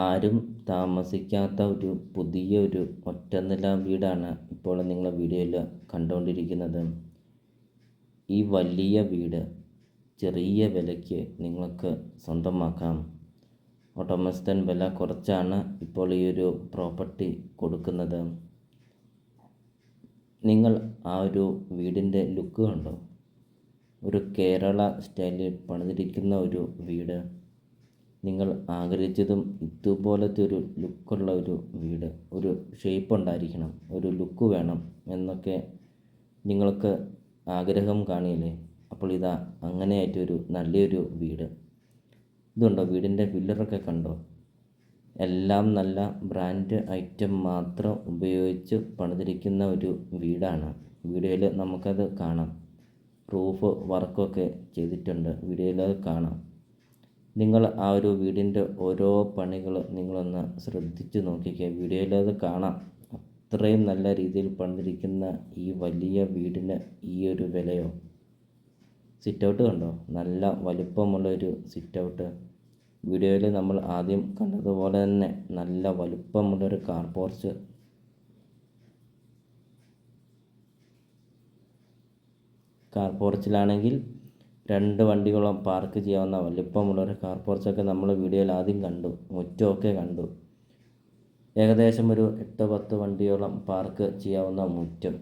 ആരും താമസിക്കാത്ത ഒരു പുതിയ ഒരു ഒറ്റനില വീടാണ് ഇപ്പോൾ നിങ്ങൾ വീഡിയോയിൽ കണ്ടുകൊണ്ടിരിക്കുന്നത്. ഈ വലിയ വീട് ചെറിയ വിലയ്ക്ക് നിങ്ങൾക്ക് സ്വന്തമാക്കാം. ഉടമസ്ഥൻ വില കുറച്ചാണ് ഇപ്പോൾ ഈ ഒരു പ്രോപ്പർട്ടി കൊടുക്കുന്നത്. നിങ്ങൾ ആ ഒരു വീടിൻ്റെ ലുക്ക് കണ്ടോ? ഒരു കേരള സ്റ്റൈലിൽ പണിതിരിക്കുന്ന ഒരു വീട്. നിങ്ങൾ ആഗ്രഹിച്ചതും ഇതുപോലത്തെ ഒരു ലുക്കുള്ള ഒരു വീട്, ഒരു ഷേപ്പ് ഉണ്ടായിരിക്കണം, ഒരു ലുക്ക് വേണം എന്നൊക്കെ നിങ്ങൾക്ക് ആഗ്രഹം കാണില്ലേ? അപ്പോൾ ഇതാ അങ്ങനെയായിട്ടൊരു നല്ലൊരു വീട്. ഇതുണ്ടോ? വീടിൻ്റെ പില്ലറൊക്കെ കണ്ടോ? എല്ലാം നല്ല ബ്രാൻഡ് ഐറ്റം മാത്രം ഉപയോഗിച്ച് പണിതിരിക്കുന്ന ഒരു വീടാണ്. വീഡിയോയിൽ നമുക്കത് കാണാം. റൂഫ് വർക്കൊക്കെ ചെയ്തിട്ടുണ്ട്. വീഡിയോയിൽ അത് കാണാം. നിങ്ങൾ ആ ഒരു വീടിൻ്റെ ഓരോ പണികൾ നിങ്ങളൊന്ന് ശ്രദ്ധിച്ച് നോക്കിക്കുക. വീഡിയോയിൽ അത് കാണാം. അത്രയും നല്ല രീതിയിൽ പണിതിരിക്കുന്ന ഈ വലിയ വീടിന് ഈ ഒരു വിലയോ? സിറ്റൗട്ട് കണ്ടോ? നല്ല വലുപ്പമുള്ളൊരു സിറ്റൗട്ട്. വീഡിയോയിൽ നമ്മൾ ആദ്യം കണ്ടതുപോലെ തന്നെ നല്ല വലുപ്പമുള്ളൊരു കാർ പോർച്ച്. കാർ പോർച്ചിലാണെങ്കിൽ 2 വണ്ടികളും പാർക്ക് ചെയ്യാവുന്ന വലിപ്പമുള്ളൊരു കാർ പോർച്ചൊക്കെ നമ്മൾ വീഡിയോയിൽ ആദ്യം കണ്ടു. മുറ്റമൊക്കെ കണ്ടു. ഏകദേശം ഒരു 8-10 വണ്ടിയോളം പാർക്ക് ചെയ്യാവുന്ന മുറ്റം.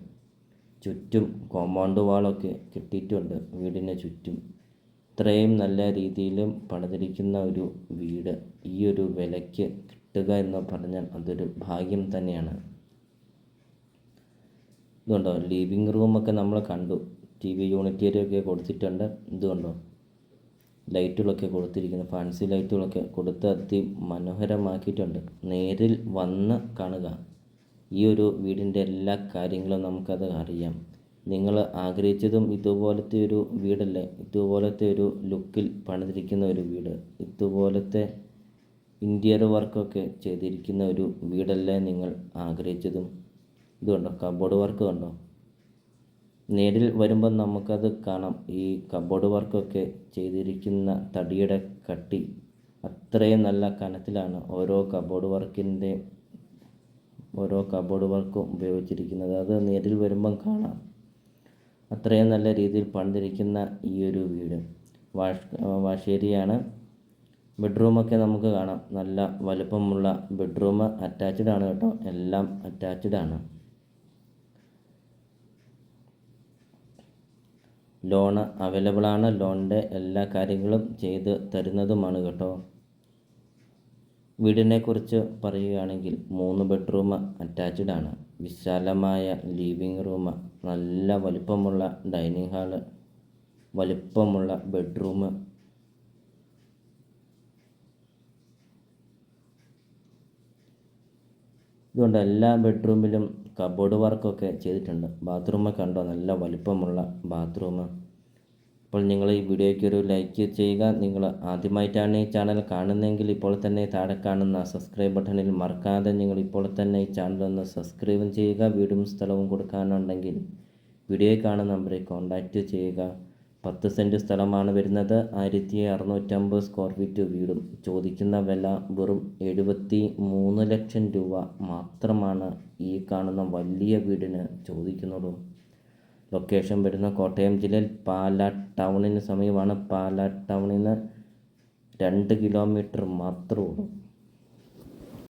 ചുറ്റും കോമ്പൗണ്ട് വാളൊക്കെ കെട്ടിയിട്ടുണ്ട് വീടിന് ചുറ്റും. ഇത്രയും നല്ല രീതിയിലും പണിതിരിക്കുന്ന ഒരു വീട് ഈ ഒരു വിലയ്ക്ക് കിട്ടുക എന്ന് പറഞ്ഞാൽ അതൊരു ഭാഗ്യം തന്നെയാണ്. ഇതുണ്ടോ? ലിവിങ് റൂമൊക്കെ നമ്മൾ കണ്ടു. TV യൂണിറ്റൊക്കെ കൊടുത്തിട്ടുണ്ട്. ഇതുകൊണ്ടോ? ലൈറ്റുകളൊക്കെ കൊടുത്തിരിക്കുന്നു. ഫാൻസി ലൈറ്റുകളൊക്കെ കൊടുത്ത് അതിമനോഹരമാക്കിയിട്ടുണ്ട്. നേരിൽ വന്ന് കാണുക. ഈ ഒരു വീടിൻ്റെ എല്ലാ കാര്യങ്ങളും നമുക്കത് അറിയാം. നിങ്ങൾ ആഗ്രഹിച്ചതും ഇതുപോലത്തെ ഒരു വീടല്ലേ? ഇതുപോലത്തെ ഒരു ലുക്കിൽ പണിതിരിക്കുന്ന ഒരു വീട്, ഇതുപോലത്തെ ഇൻറ്റീരിയർ വർക്കൊക്കെ ചെയ്തിരിക്കുന്ന ഒരു വീടല്ലേ നിങ്ങൾ ആഗ്രഹിച്ചതും? ഇതുണ്ടോ? കബോർഡ് വർക്ക് കണ്ടോ? നേരിൽ വരുമ്പോൾ നമുക്കത് കാണാം. ഈ കബോർഡ് വർക്കൊക്കെ ചെയ്തിരിക്കുന്ന തടിയുടെ കട്ടി അത്രയും നല്ല കനത്തിലാണ് ഓരോ കബോർഡ് വർക്കും ഉപയോഗിച്ചിരിക്കുന്നത്. അത് നേരിൽ വരുമ്പം കാണാം. അത്രയും നല്ല രീതിയിൽ പണിതിരിക്കുന്ന ഈ ഒരു വീട് വാഷേരിയാണ്. ബെഡ്റൂമൊക്കെ നമുക്ക് കാണാം. നല്ല വലുപ്പമുള്ള ബെഡ്റൂം. അറ്റാച്ച്ഡ് ആണ് കേട്ടോ. എല്ലാം അറ്റാച്ച്ഡ് ആണ്. ലോണ് അവൈലബിൾ ആണ്. ലോണിൻ്റെ എല്ലാ കാര്യങ്ങളും ചെയ്ത് തരുന്നതുമാണ് കേട്ടോ. വീടിനെക്കുറിച്ച് പറയുകയാണെങ്കിൽ 3 ബെഡ്റൂം അറ്റാച്ച്ഡ് ആണ്. വിശാലമായ ലിവിങ് റൂം, നല്ല വലിപ്പമുള്ള ഡൈനിങ് ഹാള്, വലിപ്പമുള്ള ബെഡ്റൂം. ഇതുകൊണ്ട് എല്ലാ ബെഡ്റൂമിലും കബോർഡ് വർക്കൊക്കെ ചെയ്തിട്ടുണ്ട്. ബാത്റൂമൊക്കെ കണ്ടോ? നല്ല വലിപ്പമുള്ള ബാത്റൂം. അപ്പോൾ നിങ്ങൾ ഈ വീഡിയോയ്ക്ക് ഒരു ലൈക്ക് ചെയ്യുക. നിങ്ങൾ ആദ്യമായിട്ടാണ് ഈ ചാനൽ കാണുന്നതെങ്കിൽ ഇപ്പോൾ തന്നെ താഴെ കാണുന്ന സബ്സ്ക്രൈബ് ബട്ടണിൽ മറക്കാതെ നിങ്ങൾ ഇപ്പോൾ തന്നെ ഈ ചാനൽ ഒന്ന് സബ്സ്ക്രൈബും ചെയ്യുക. വീടും സ്ഥലവും കൊടുക്കാനുണ്ടെങ്കിൽ വീഡിയോയിൽ കാണുന്ന നമ്പറിൽ കോൺടാക്റ്റ് ചെയ്യുക. 10 സെൻറ്റ് സ്ഥലമാണ് വരുന്നത്. 1650 സ്ക്വയർ ഫീറ്റ് വീടും. ചോദിക്കുന്ന വില വെറും 73 ലക്ഷം രൂപ മാത്രമാണ് ഈ കാണുന്ന വലിയ വീടിന് ചോദിക്കുന്നത്. ലൊക്കേഷൻ വരുന്ന കോട്ടയം ജില്ലയിൽ പാലാ ടൗണിന് സമീപമാണ്. പാലാ ടൗണിൽ നിന്ന് 2 കിലോമീറ്റർ മാത്രമേ ഉള്ളൂ.